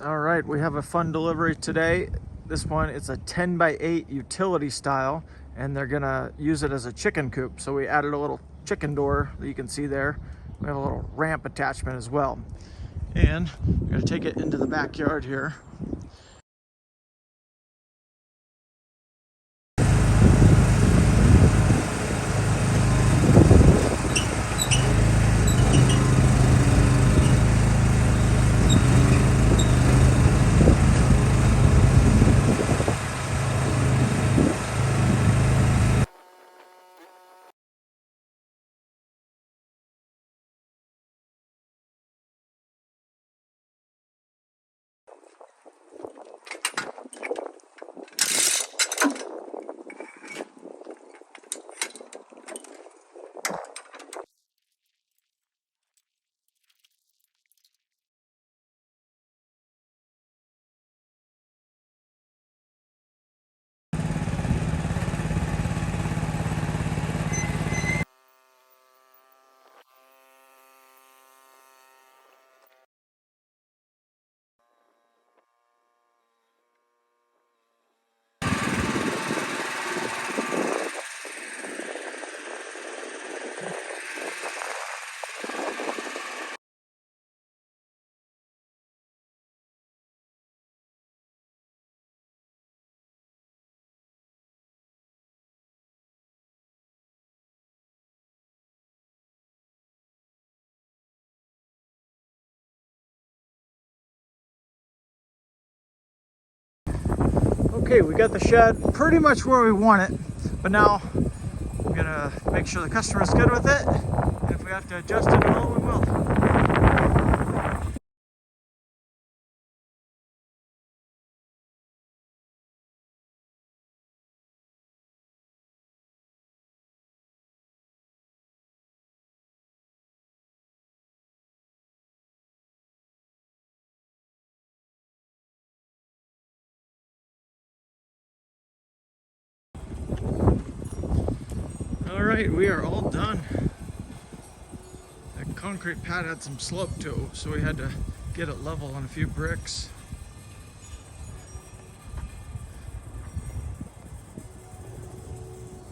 All right, we have a fun delivery today. This one, it's a 10 by 8 utility style, and they're gonna use it as a chicken coop. So we added a little chicken door that you can see there. We have a little ramp attachment as well. And we're gonna take it into the backyard here. Okay, we got the shed pretty much where we want it, but now we're gonna make sure the customer's good with it, and if we have to adjust it at all, we will. All right, we are all done. The concrete pad had some slope to it, so we had to get it level on a few bricks.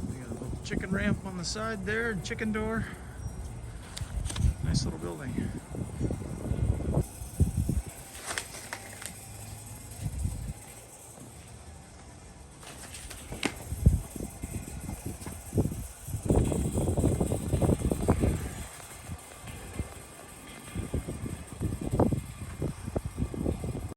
We got a little chicken ramp on the side there, chicken door. Nice little building.